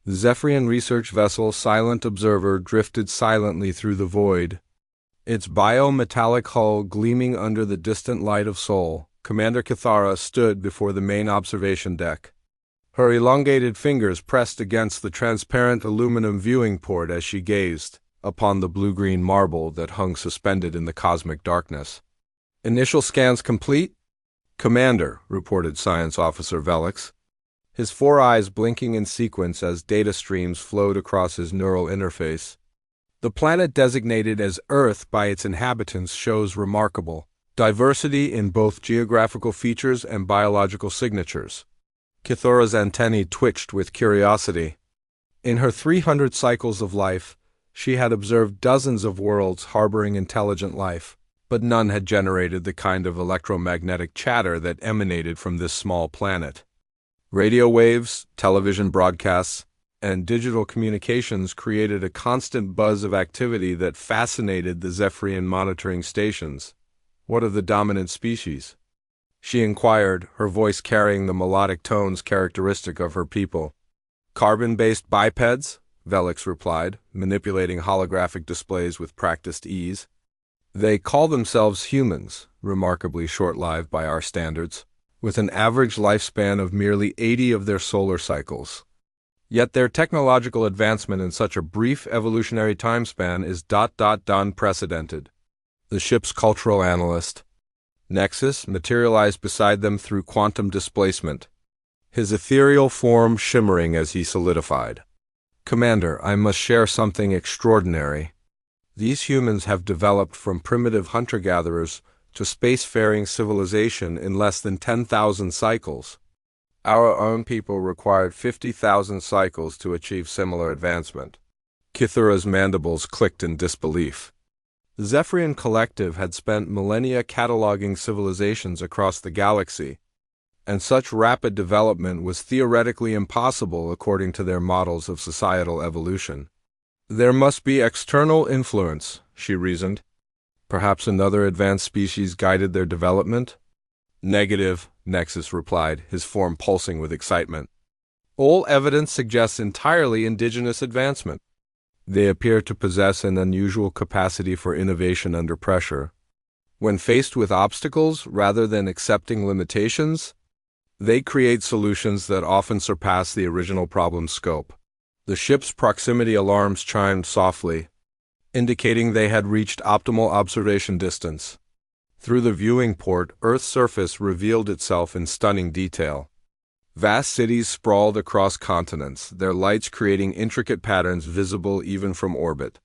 The Zephyrian research vessel Silent Observer drifted silently through the void, its biometallic hull gleaming under the distant light of Sol. Commander Kithara stood before the main observation deck. Her elongated fingers pressed against the transparent aluminum viewing port as she gazed upon the blue-green marble that hung suspended in the cosmic darkness. "Initial scans complete?" "Commander," reported Science Officer Velix, his four eyes blinking in sequence as data streams flowed across his neural interface. "The planet designated as Earth by its inhabitants shows remarkable diversity in both geographical features and biological signatures." Kithora's antennae twitched with curiosity. In her 300 cycles of life, she had observed dozens of worlds harboring intelligent life, but none had generated the kind of electromagnetic chatter that emanated from this small planet. Radio waves, television broadcasts, and digital communications created a constant buzz of activity that fascinated the Zephyrian monitoring stations. "What of the dominant species?" she inquired, her voice carrying the melodic tones characteristic of her people. "Carbon-based bipeds," Velix replied, manipulating holographic displays with practiced ease. "They call themselves humans, remarkably short-lived by our standards, with an average lifespan of merely 80 of their solar cycles. Yet their technological advancement in such a brief evolutionary timespan is unprecedented." The ship's cultural analyst, Nexus, materialized beside them through quantum displacement, his ethereal form shimmering as he solidified. "Commander, I must share something extraordinary. These humans have developed from primitive hunter-gatherers to spacefaring civilization in less than 10,000 cycles. Our own people required 50,000 cycles to achieve similar advancement." Kithora's mandibles clicked in disbelief. The Zephyrian Collective had spent millennia cataloging civilizations across the galaxy, and such rapid development was theoretically impossible according to their models of societal evolution. "There must be external influence," she reasoned. "Perhaps another advanced species guided their development?" "Negative," Nexus replied, his form pulsing with excitement. "All evidence suggests entirely indigenous advancement. They appear to possess an unusual capacity for innovation under pressure. When faced with obstacles rather than accepting limitations, they create solutions that often surpass the original problem's scope." The ship's proximity alarms chimed softly, indicating they had reached optimal observation distance. Through the viewing port, Earth's surface revealed itself in stunning detail. Vast cities sprawled across continents, their lights creating intricate patterns visible even from orbit.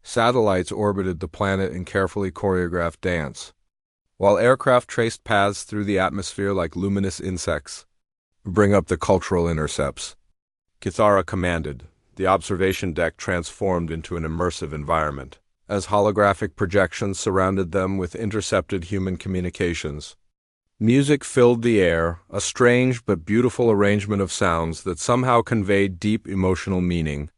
Satellites orbited the planet in carefully choreographed dance, while aircraft traced paths through the atmosphere like luminous insects. "Bring up the cultural intercepts," Kithara commanded. The observation deck transformed into an immersive environment, as holographic projections surrounded them with intercepted human communications. Music filled the air, a strange but beautiful arrangement of sounds that somehow conveyed deep emotional meaning.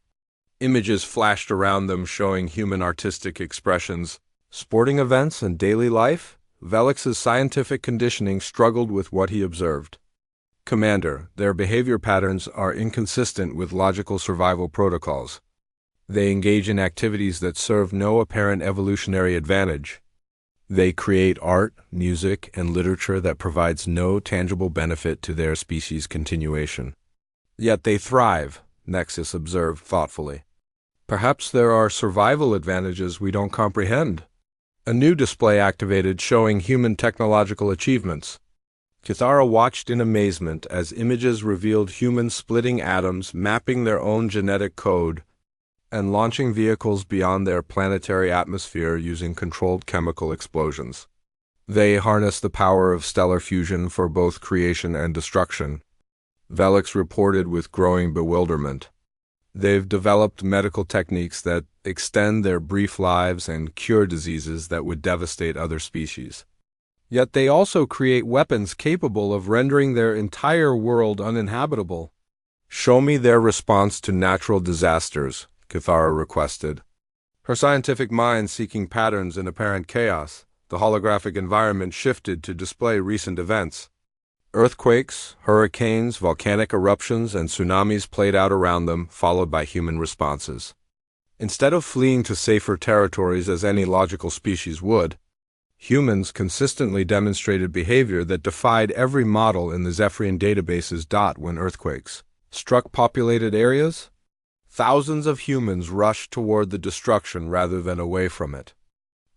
Images flashed around them showing human artistic expressions, sporting events, and daily life. Velix's scientific conditioning struggled with what he observed. "Commander, their behavior patterns are inconsistent with logical survival protocols. They engage in activities that serve no apparent evolutionary advantage. They create art, music, and literature that provides no tangible benefit to their species' continuation. Yet they thrive," Nexus observed thoughtfully. "Perhaps there are survival advantages we don't comprehend." A new display activated showing human technological achievements. Kithara watched in amazement as images revealed humans splitting atoms, mapping their own genetic code, and launching vehicles beyond their planetary atmosphere using controlled chemical explosions. They harness the power of stellar fusion for both creation and destruction, Velix reported with growing bewilderment. They've developed medical techniques that extend their brief lives and cure diseases that would devastate other species. Yet they also create weapons capable of rendering their entire world uninhabitable. "Show me their response to natural disasters," Kithara requested, her scientific mind seeking patterns in apparent chaos. The holographic environment shifted to display recent events. Earthquakes, hurricanes, volcanic eruptions, and tsunamis played out around them, followed by human responses. Instead of fleeing to safer territories as any logical species would, humans consistently demonstrated behavior that defied every model in the Zephyrian databases. When earthquakes struck populated areas, thousands of humans rushed toward the destruction rather than away from it.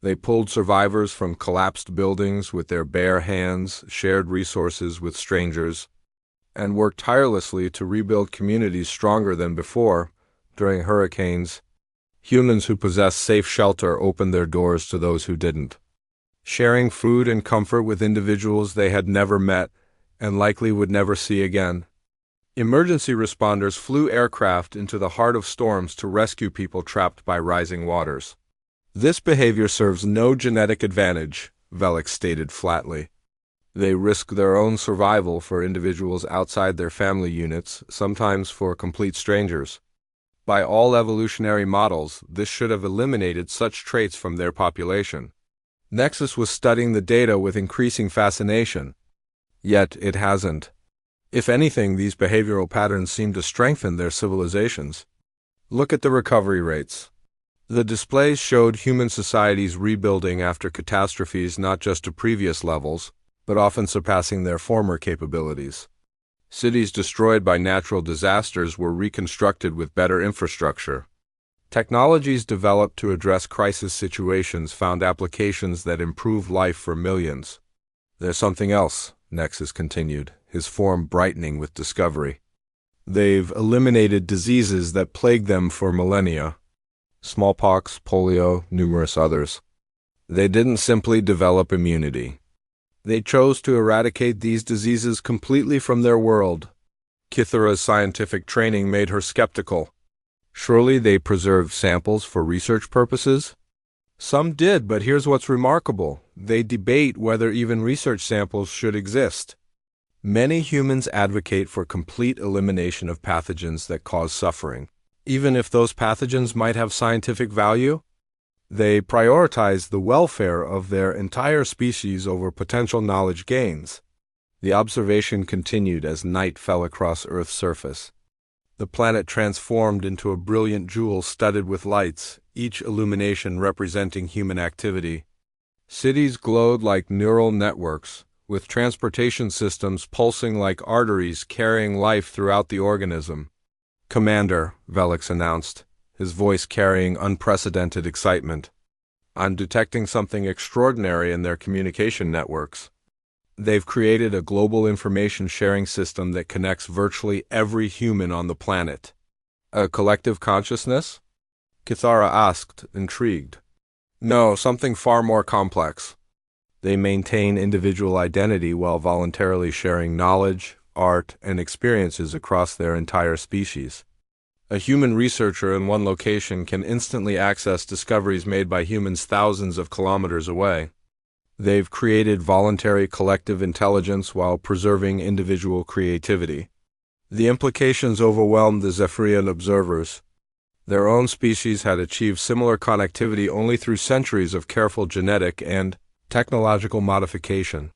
They pulled survivors from collapsed buildings with their bare hands, shared resources with strangers, and worked tirelessly to rebuild communities stronger than before. During hurricanes, humans who possessed safe shelter opened their doors to those who didn't, sharing food and comfort with individuals they had never met and likely would never see again. Emergency responders flew aircraft into the heart of storms to rescue people trapped by rising waters. This behavior serves no genetic advantage, Velix stated flatly. They risk their own survival for individuals outside their family units, sometimes for complete strangers. By all evolutionary models, this should have eliminated such traits from their population. Nexus was studying the data with increasing fascination. Yet it hasn't. If anything, these behavioral patterns seem to strengthen their civilizations. Look at the recovery rates. The displays showed human societies rebuilding after catastrophes not just to previous levels, but often surpassing their former capabilities. Cities destroyed by natural disasters were reconstructed with better infrastructure. Technologies developed to address crisis situations found applications that improved life for millions. There's something else, Nexus continued, his form brightening with discovery. They've eliminated diseases that plagued them for millennia. Smallpox, polio, numerous others. They didn't simply develop immunity. They chose to eradicate these diseases completely from their world. Kithara's scientific training made her skeptical. Surely they preserved samples for research purposes? Some did, but here's what's remarkable. They debate whether even research samples should exist. Many humans advocate for complete elimination of pathogens that cause suffering. Even if those pathogens might have scientific value, they prioritize the welfare of their entire species over potential knowledge gains. The observation continued as night fell across Earth's surface. The planet transformed into a brilliant jewel studded with lights, each illumination representing human activity. Cities glowed like neural networks, with transportation systems pulsing like arteries carrying life throughout the organism. "Commander," Velix announced, his voice carrying unprecedented excitement, "I'm detecting something extraordinary in their communication networks. They've created a global information sharing system that connects virtually every human on the planet." "A collective consciousness?" Kithara asked, intrigued. "No, something far more complex. They maintain individual identity while voluntarily sharing knowledge, art, and experiences across their entire species. A human researcher in one location can instantly access discoveries made by humans thousands of kilometers away. They've created voluntary collective intelligence while preserving individual creativity. The implications overwhelmed the Zephyrian observers. Their own species had achieved similar connectivity only through centuries of careful genetic and technological modification.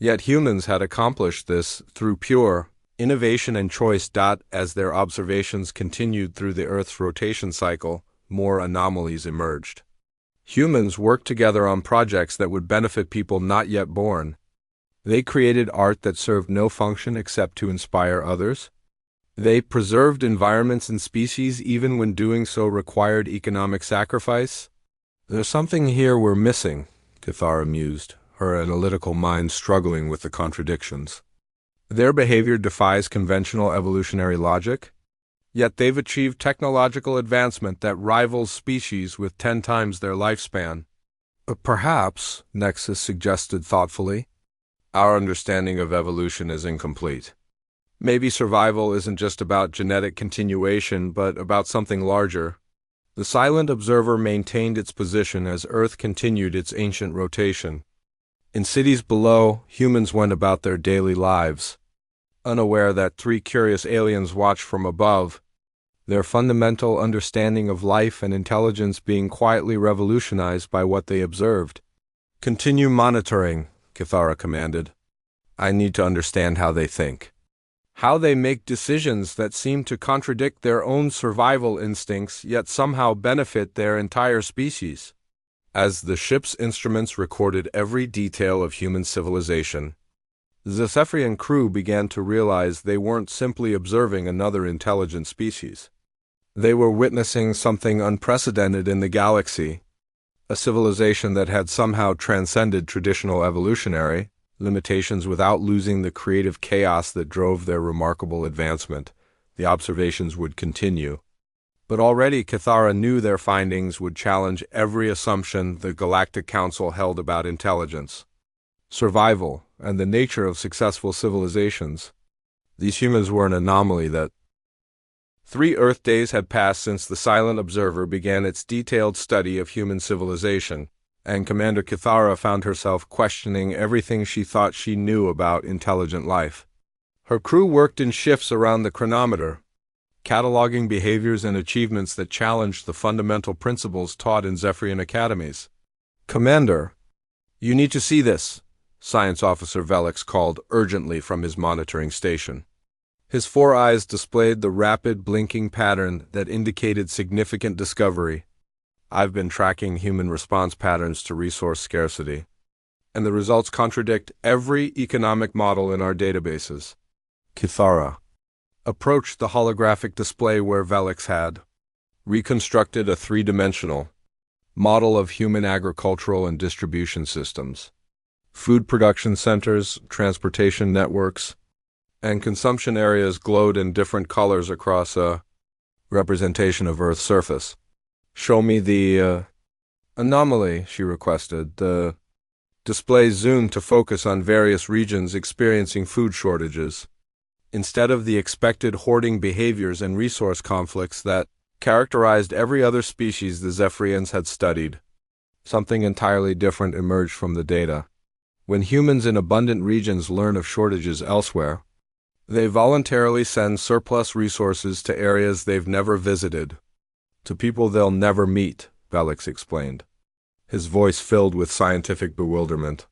Yet humans had accomplished this through pure innovation and choice. As their observations continued through the Earth's rotation cycle, more anomalies emerged. Humans worked together on projects that would benefit people not yet born. They created art that served no function except to inspire others. They preserved environments and species even when doing so required economic sacrifice. "There's something here we're missing," Kithara mused, her analytical mind struggling with the contradictions. Their behavior defies conventional evolutionary logic, yet they've achieved technological advancement that rivals species with 10 times their lifespan. Perhaps, Nexus suggested thoughtfully, our understanding of evolution is incomplete. Maybe survival isn't just about genetic continuation, but about something larger. The silent observer maintained its position as Earth continued its ancient rotation. In cities below, humans went about their daily lives, unaware that 3 curious aliens watched from above, their fundamental understanding of life and intelligence being quietly revolutionized by what they observed. "Continue monitoring," Kithara commanded. I need to understand how they think. How they make decisions that seem to contradict their own survival instincts yet somehow benefit their entire species. As the ship's instruments recorded every detail of human civilization, the Zephyrian crew began to realize they weren't simply observing another intelligent species. They were witnessing something unprecedented in the galaxy, a civilization that had somehow transcended traditional evolutionary limitations without losing the creative chaos that drove their remarkable advancement. The observations would continue. But already Kithara knew their findings would challenge every assumption the Galactic Council held about intelligence, survival, and the nature of successful civilizations. These humans were an anomaly that 3 Earth days had passed since the Silent Observer began its detailed study of human civilization, and Commander Kithara found herself questioning everything she thought she knew about intelligent life. Her crew worked in shifts around the chronometer, cataloging behaviors and achievements that challenged the fundamental principles taught in Zephyrian academies. "Commander, you need to see this," Science Officer Velix called urgently from his monitoring station. His 4 eyes displayed the rapid blinking pattern that indicated significant discovery. "I've been tracking human response patterns to resource scarcity, and the results contradict every economic model in our databases." Kithara approached the holographic display where Velix had reconstructed a 3-dimensional model of human agricultural and distribution systems, food production centers, transportation networks, and consumption areas glowed in different colors across a representation of Earth's surface. "Show me the anomaly," she requested. The display zoomed to focus on various regions experiencing food shortages, instead of the expected hoarding behaviors and resource conflicts that characterized every other species the Zephyrians had studied. Something entirely different emerged from the data. When humans in abundant regions learn of shortages elsewhere, they voluntarily send surplus resources to areas they've never visited, to people they'll never meet, Velix explained, his voice filled with scientific bewilderment.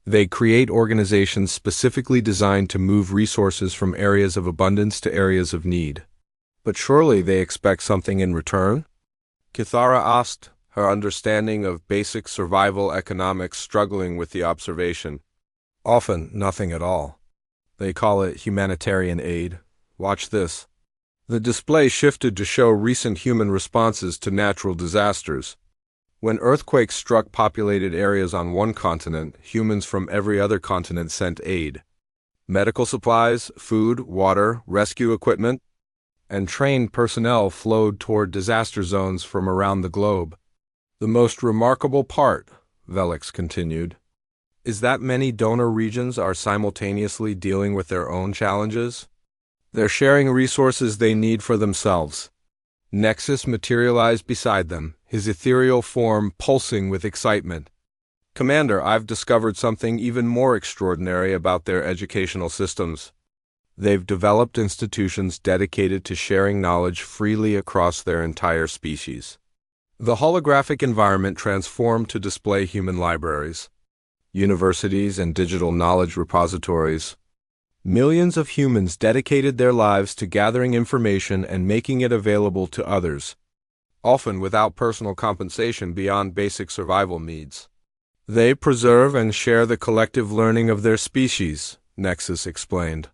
They create organizations specifically designed to move resources from areas of abundance to areas of need. But surely they expect something in return? Kithara asked, her understanding of basic survival economics struggling with the observation. "Often nothing at all. They call it humanitarian aid. Watch this." The display shifted to show recent human responses to natural disasters. When earthquakes struck populated areas on one continent, humans from every other continent sent aid. Medical supplies, food, water, rescue equipment, and trained personnel flowed toward disaster zones from around the globe. "The most remarkable part," Velix continued, "is that many donor regions are simultaneously dealing with their own challenges. They're sharing resources they need for themselves." Nexus materialized beside them, his ethereal form pulsing with excitement. "Commander, I've discovered something even more extraordinary about their educational systems. They've developed institutions dedicated to sharing knowledge freely across their entire species." The holographic environment transformed to display human libraries, universities, and digital knowledge repositories. Millions of humans dedicated their lives to gathering information and making it available to others, often without personal compensation beyond basic survival needs. "They preserve and share the collective learning of their species," Nexus explained.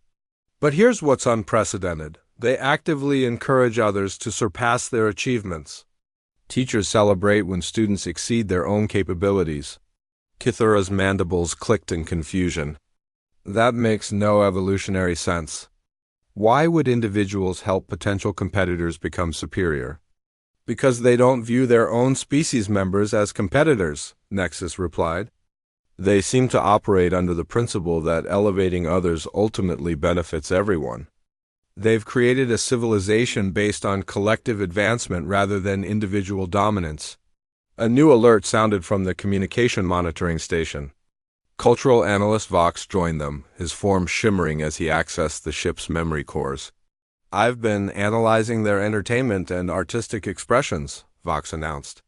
"But here's what's unprecedented. They actively encourage others to surpass their achievements. Teachers celebrate when students exceed their own capabilities." Kithara's mandibles clicked in confusion. "That makes no evolutionary sense. Why would individuals help potential competitors become superior?" "Because they don't view their own species members as competitors," Nexus replied. "They seem to operate under the principle that elevating others ultimately benefits everyone. They've created a civilization based on collective advancement rather than individual dominance." A new alert sounded from the communication monitoring station. Cultural analyst Vox joined them, his form shimmering as he accessed the ship's memory cores. "I've been analyzing their entertainment and artistic expressions," Vox announced.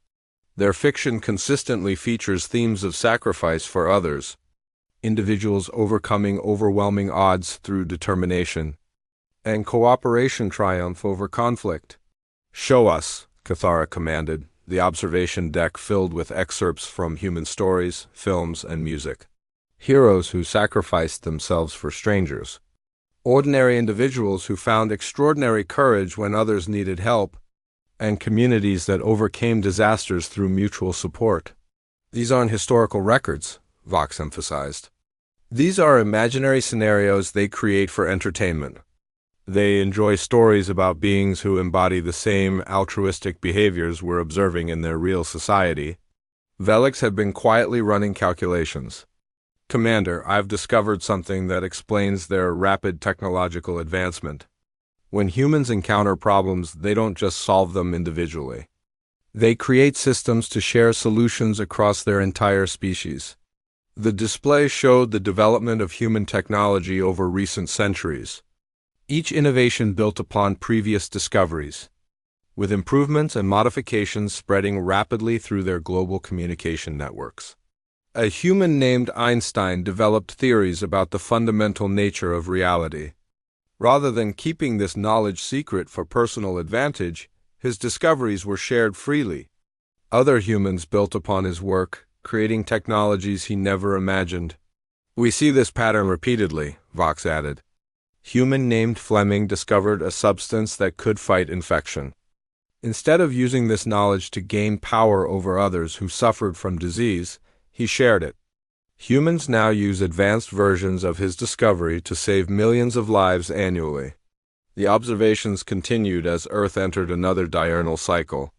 "Their fiction consistently features themes of sacrifice for others, individuals overcoming overwhelming odds through determination, and cooperation triumph over conflict. "Show us," Cathara commanded, the observation deck filled with excerpts from human stories, films, and music. Heroes who sacrificed themselves for strangers. Ordinary individuals who found extraordinary courage when others needed help, and communities that overcame disasters through mutual support. "These aren't historical records," Vox emphasized. "These are imaginary scenarios they create for entertainment. They enjoy stories about beings who embody the same altruistic behaviors we're observing in their real society." Velix had been quietly running calculations. "Commander, I've discovered something that explains their rapid technological advancement. When humans encounter problems, they don't just solve them individually. They create systems to share solutions across their entire species." The display showed the development of human technology over recent centuries. Each innovation built upon previous discoveries, with improvements and modifications spreading rapidly through their global communication networks. A human named Einstein developed theories about the fundamental nature of reality. Rather than keeping this knowledge secret for personal advantage, his discoveries were shared freely. Other humans built upon his work, creating technologies he never imagined. "We see this pattern repeatedly," Vox added. Human named Fleming discovered a substance that could fight infection. Instead of using this knowledge to gain power over others who suffered from disease, he shared it. Humans now use advanced versions of his discovery to save millions of lives annually. The observations continued as Earth entered another diurnal cycle.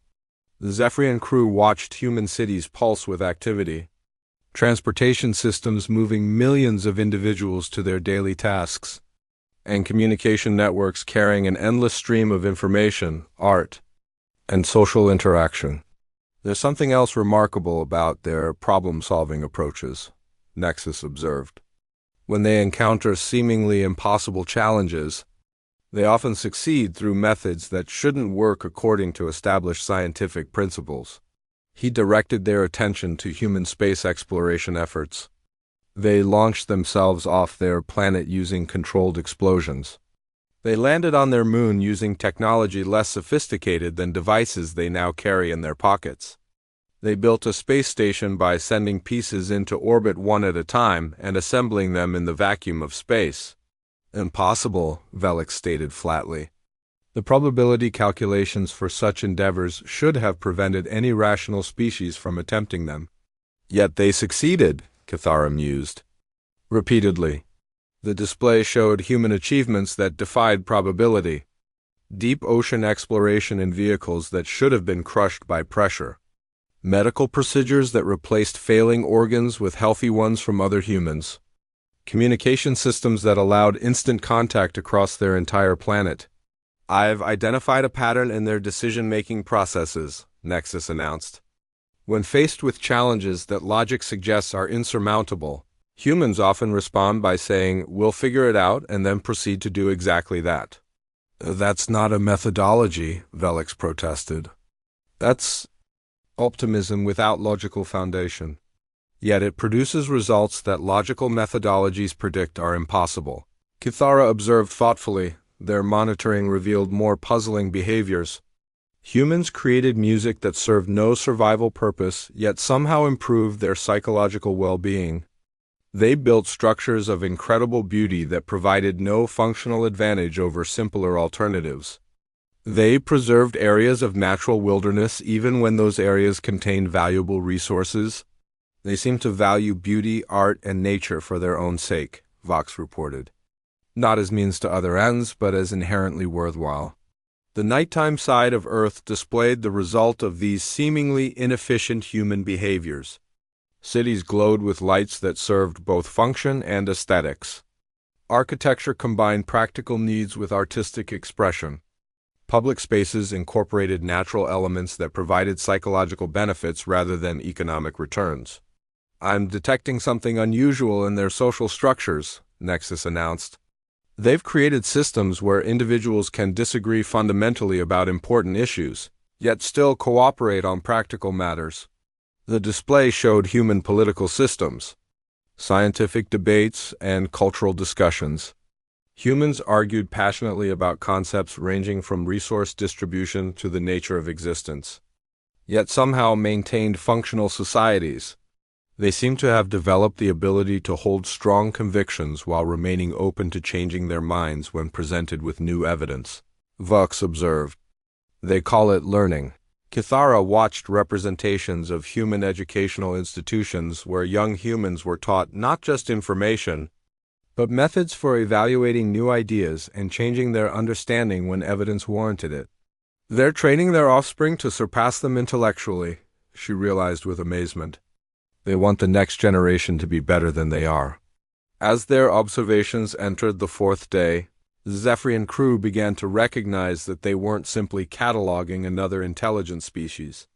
The Zephyrian crew watched human cities pulse with activity, transportation systems moving millions of individuals to their daily tasks, and communication networks carrying an endless stream of information, art, and social interaction. "There's something else remarkable about their problem-solving approaches," Nexus observed. "When they encounter seemingly impossible challenges, they often succeed through methods that shouldn't work according to established scientific principles." He directed their attention to human space exploration efforts. They launched themselves off their planet using controlled explosions. They landed on their moon using technology less sophisticated than devices they now carry in their pockets. They built a space station by sending pieces into orbit one at a time and assembling them in the vacuum of space. "Impossible," Velix stated flatly. "The probability calculations for such endeavors should have prevented any rational species from attempting them. Yet they succeeded," Cathara mused. Repeatedly, the display showed human achievements that defied probability. Deep ocean exploration in vehicles that should have been crushed by pressure. Medical procedures that replaced failing organs with healthy ones from other humans. Communication systems that allowed instant contact across their entire planet. "I've identified a pattern in their decision-making processes," Nexus announced. When faced with challenges that logic suggests are insurmountable, humans often respond by saying, "We'll figure it out," and then proceed to do exactly that. "That's not a methodology," Velix protested. "That's optimism without logical foundation. Yet it produces results that logical methodologies predict are impossible." Cathara observed thoughtfully. Their monitoring revealed more puzzling behaviors. Humans created music that served no survival purpose, yet somehow improved their psychological well-being. They built structures of incredible beauty that provided no functional advantage over simpler alternatives. They preserved areas of natural wilderness even when those areas contained valuable resources. They seemed to value beauty, art, and nature for their own sake, Vox reported. Not as means to other ends, but as inherently worthwhile. The nighttime side of Earth displayed the result of these seemingly inefficient human behaviors. Cities glowed with lights that served both function and aesthetics. Architecture combined practical needs with artistic expression. Public spaces incorporated natural elements that provided psychological benefits rather than economic returns. "I'm detecting something unusual in their social structures," Nexus announced. "They've created systems where individuals can disagree fundamentally about important issues, yet still cooperate on practical matters." The display showed human political systems. scientific debates, and cultural discussions. Humans argued passionately about concepts ranging from resource distribution to the nature of existence, yet somehow maintained functional societies. They seem to have developed the ability to hold strong convictions while remaining open to changing their minds when presented with new evidence, Vux observed. They call it learning. Kithara watched representations of human educational institutions where young humans were taught not just information, but methods for evaluating new ideas and changing their understanding when evidence warranted it. They're training their offspring to surpass them intellectually, she realized with amazement. They want the next generation to be better than they are. As their observations entered the fourth day, the Zephyrian crew began to recognize that they weren't simply cataloging another intelligent species.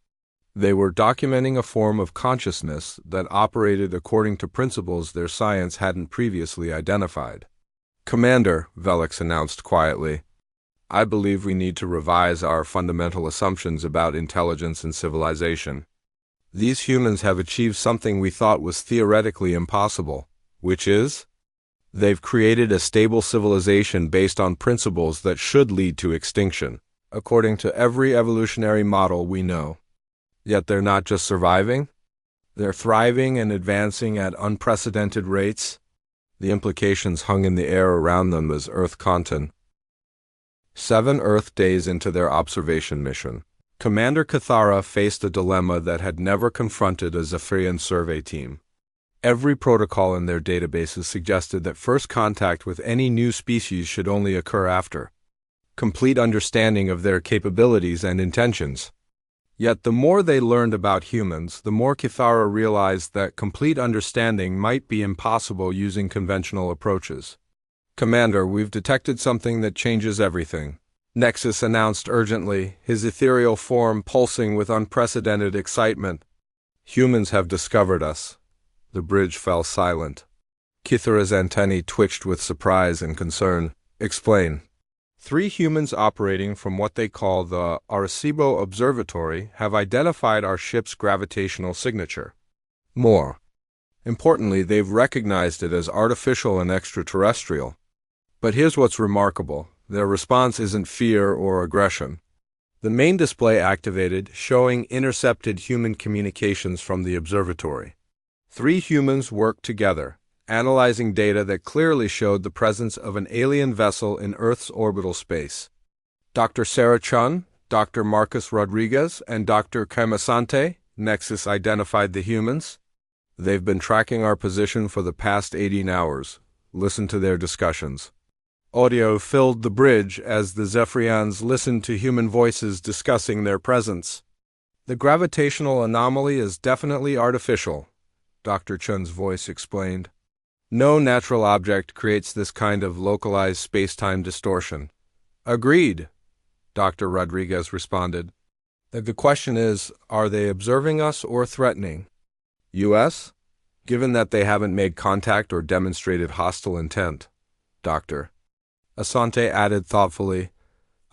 They were documenting a form of consciousness that operated according to principles their science hadn't previously identified. "Commander," Velix announced quietly, "I believe we need to revise our fundamental assumptions about intelligence and civilization. These humans have achieved something we thought was theoretically impossible, which is, they've created a stable civilization based on principles that should lead to extinction, according to every evolutionary model we know. Yet they're not just surviving, they're thriving and advancing at unprecedented rates." The implications hung in the air around them as Earth content. 7 Earth days into their observation mission, Commander Kithara faced a dilemma that had never confronted a Zephyrian survey team. Every protocol in their databases suggested that first contact with any new species should only occur after complete understanding of their capabilities and intentions. Yet the more they learned about humans, the more Kithara realized that complete understanding might be impossible using conventional approaches. "Commander, we've detected something that changes everything," Nexus announced urgently, his ethereal form pulsing with unprecedented excitement. "Humans have discovered us." The bridge fell silent. Kithara's antennae twitched with surprise and concern. "Explain." 3 humans operating from what they call the Arecibo Observatory have identified our ship's gravitational signature. More importantly, they've recognized it as artificial and extraterrestrial. But here's what's remarkable. Their response isn't fear or aggression. The main display activated, showing intercepted human communications from the observatory. 3 humans worked together, analyzing data that clearly showed the presence of an alien vessel in Earth's orbital space. Dr. Sarah Chun, Dr. Marcus Rodriguez, and Dr. Kemasante, Nexus identified the humans. "They've been tracking our position for the past 18 hours. Listen to their discussions." Audio filled the bridge as the Zephyrians listened to human voices discussing their presence. "The gravitational anomaly is definitely artificial," Dr. Chun's voice explained. "No natural object creates this kind of localized space-time distortion." "Agreed," Dr. Rodriguez responded. "The question is, are they observing us or threatening? U.S.? Given that they haven't made contact or demonstrated hostile intent." Dr. Asante added thoughtfully,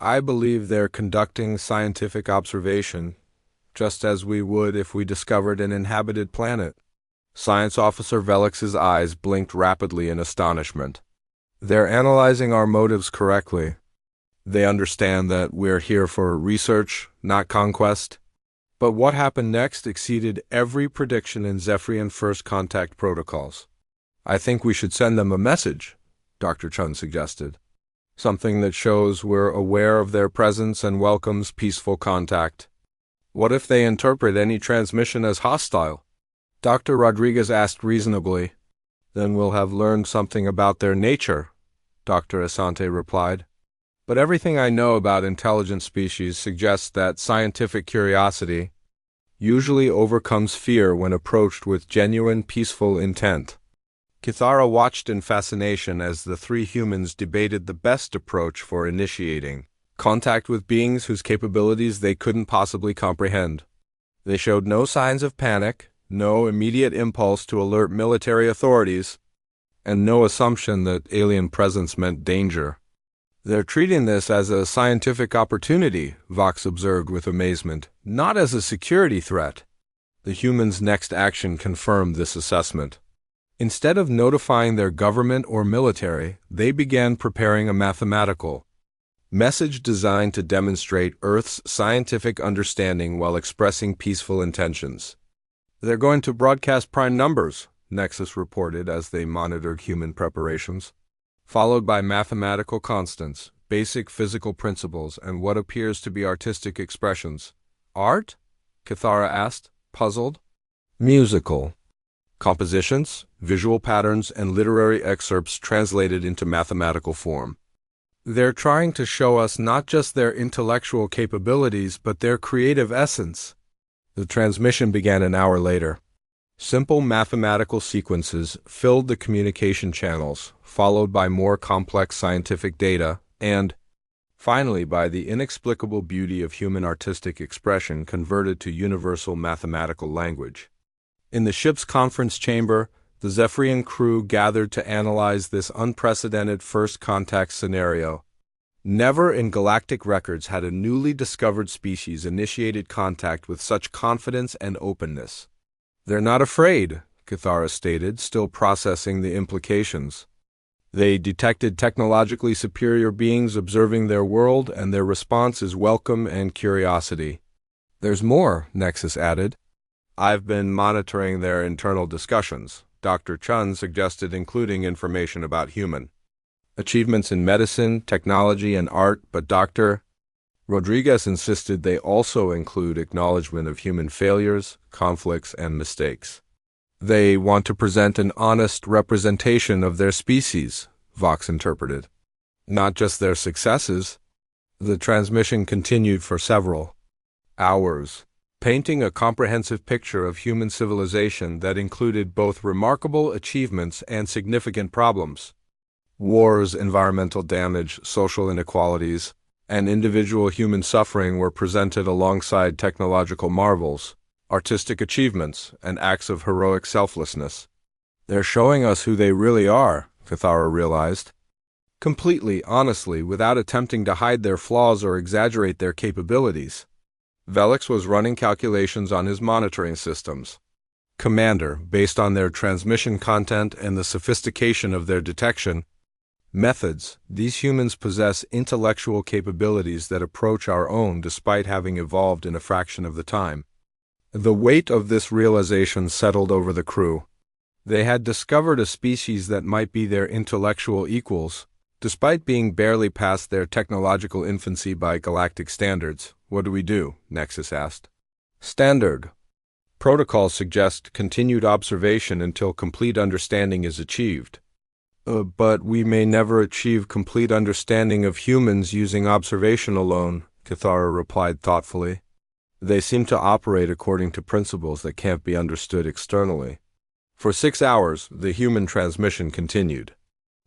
"I believe they're conducting scientific observation, just as we would if we discovered an inhabited planet." Science Officer Velix's eyes blinked rapidly in astonishment. "They're analyzing our motives correctly. They understand that we're here for research, not conquest." But what happened next exceeded every prediction in Zephyrian first contact protocols. "I think we should send them a message," Dr. Chun suggested. "Something that shows we're aware of their presence and welcomes peaceful contact." "What if they interpret any transmission as hostile?" Dr. Rodriguez asked reasonably. "Then we'll have learned something about their nature," Dr. Asante replied. "But everything I know about intelligent species suggests that scientific curiosity usually overcomes fear when approached with genuine peaceful intent." Kithara watched in fascination as the 3 humans debated the best approach for initiating contact with beings whose capabilities they couldn't possibly comprehend. They showed no signs of panic, no immediate impulse to alert military authorities, and no assumption that alien presence meant danger. "They're treating this as a scientific opportunity," Vox observed with amazement, "not as a security threat." The humans' next action confirmed this assessment. Instead of notifying their government or military, they began preparing a mathematical message designed to demonstrate Earth's scientific understanding while expressing peaceful intentions. "They're going to broadcast prime numbers," Nexus reported as they monitored human preparations, followed by mathematical constants, basic physical principles, and what appears to be artistic expressions. "Art?" Cathara asked, puzzled. "Musical compositions, visual patterns, and literary excerpts translated into mathematical form. They're trying to show us not just their intellectual capabilities, but their creative essence." The transmission began an hour later. Simple mathematical sequences filled the communication channels, followed by more complex scientific data, and, finally, by the inexplicable beauty of human artistic expression converted to universal mathematical language. In the ship's conference chamber, the Zephyrian crew gathered to analyze this unprecedented first contact scenario. Never in galactic records had a newly discovered species initiated contact with such confidence and openness. "They're not afraid," Cathara stated, still processing the implications. "They detected technologically superior beings observing their world, and their response is welcome and curiosity." "There's more," Nexus added. "I've been monitoring their internal discussions." Dr. Chun suggested including information about human achievements in medicine, technology, and art, but Dr. Rodriguez insisted they also include acknowledgement of human failures, conflicts, and mistakes. "They want to present an honest representation of their species," Vox interpreted. "Not just their successes." The transmission continued for several hours, painting a comprehensive picture of human civilization that included both remarkable achievements and significant problems. Wars, environmental damage, social inequalities, and individual human suffering were presented alongside technological marvels, artistic achievements, and acts of heroic selflessness. "They're showing us who they really are," Cathara realized. Completely, honestly, without attempting to hide their flaws or exaggerate their capabilities. Velix was running calculations on his monitoring systems. "Commander, based on their transmission content and the sophistication of their detection methods, these humans possess intellectual capabilities that approach our own despite having evolved in a fraction of the time." The weight of this realization settled over the crew. They had discovered a species that might be their intellectual equals, despite being barely past their technological infancy by galactic standards. "What do we do?" Nexus asked. "Standard protocols suggest continued observation until complete understanding is achieved." But we may never achieve complete understanding of humans using observation alone," Cathara replied thoughtfully. "They seem to operate according to principles that can't be understood externally." For 6 hours, the human transmission continued,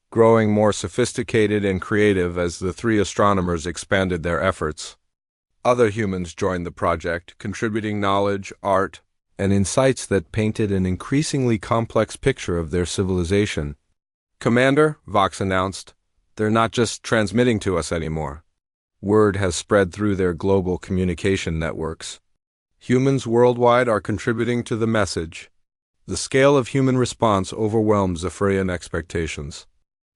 growing more sophisticated and creative as the three astronomers expanded their efforts. Other humans joined the project, contributing knowledge, art, and insights that painted an increasingly complex picture of their civilization. "Commander," Vox announced, "they're not just transmitting to us anymore. Word has spread through their global communication networks. Humans worldwide are contributing to the message. The scale of human response overwhelms Zephyrian expectations."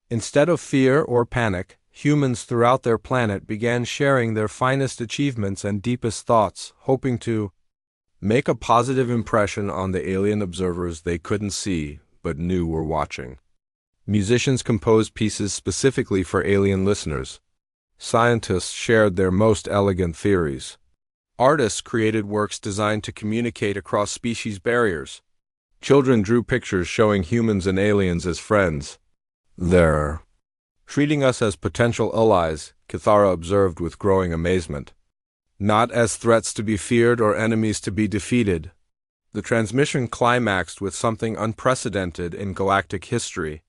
Instead of fear or panic, humans throughout their planet began sharing their finest achievements and deepest thoughts, hoping to make a positive impression on the alien observers they couldn't see but knew were watching. Musicians composed pieces specifically for alien listeners. Scientists shared their most elegant theories. Artists created works designed to communicate across species barriers. Children drew pictures showing humans and aliens as friends. "They're treating us as potential allies," Cathara observed with growing amazement. "Not as threats to be feared or enemies to be defeated." The transmission climaxed with something unprecedented in galactic history.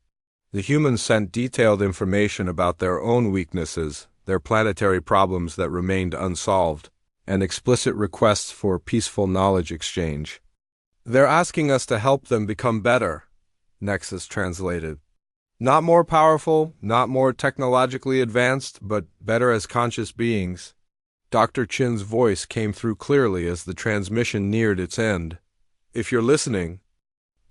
The humans sent detailed information about their own weaknesses, their planetary problems that remained unsolved, and explicit requests for peaceful knowledge exchange. "They're asking us to help them become better," Nexus translated. "Not more powerful, not more technologically advanced, but better as conscious beings." Dr. Chin's voice came through clearly as the transmission neared its end. "If you're listening,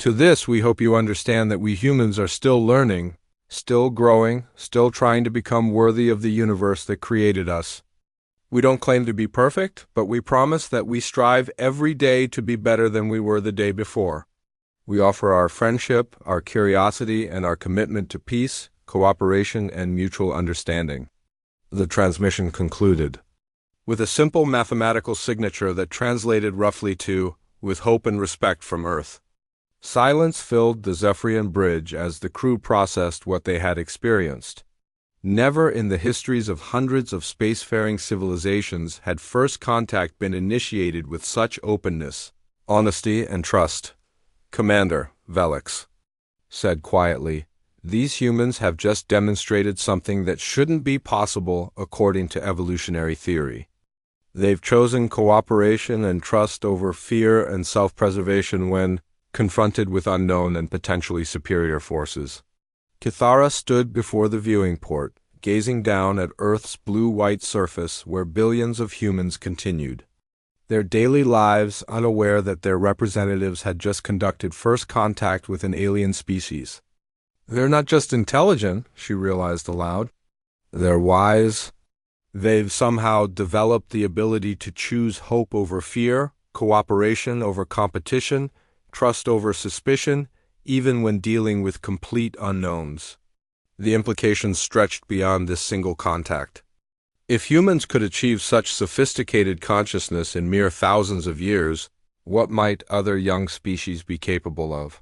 To this, we hope you understand that we humans are still learning, still growing, still trying to become worthy of the universe that created us. We don't claim to be perfect, but we promise that we strive every day to be better than we were the day before. We offer our friendship, our curiosity, and our commitment to peace, cooperation, and mutual understanding. The transmission concluded with a simple mathematical signature that translated roughly to, "With hope and respect from Earth." Silence filled the Zephyrian bridge as the crew processed what they had experienced. Never in the histories of hundreds of spacefaring civilizations had first contact been initiated with such openness, honesty, and trust. "Commander," Velix said quietly, "these humans have just demonstrated something that shouldn't be possible according to evolutionary theory. They've chosen cooperation and trust over fear and self-preservation when confronted with unknown and potentially superior forces." Kithara stood before the viewing port, gazing down at Earth's blue-white surface where billions of humans continued their daily lives, unaware that their representatives had just conducted first contact with an alien species. "They're not just intelligent," she realized aloud. "They're wise. They've somehow developed the ability to choose hope over fear, cooperation over competition, trust over suspicion, even when dealing with complete unknowns." The implications stretched beyond this single contact. If humans could achieve such sophisticated consciousness in mere thousands of years, what might other young species be capable of?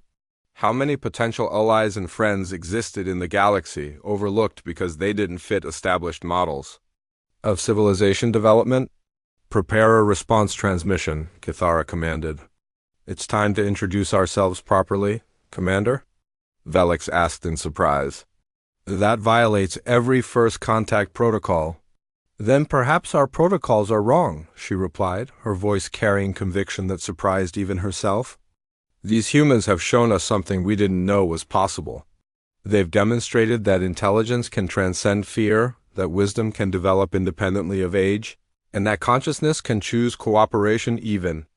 How many potential allies and friends existed in the galaxy, overlooked because they didn't fit established models of civilization development? "Prepare a response transmission," Kithara commanded. "It's time to introduce ourselves properly, Commander?" Velix asked in surprise. "That violates every first contact protocol." "Then perhaps our protocols are wrong," she replied, her voice carrying conviction that surprised even herself. "These humans have shown us something we didn't know was possible. They've demonstrated that intelligence can transcend fear, that wisdom can develop independently of age, and that consciousness can choose cooperation even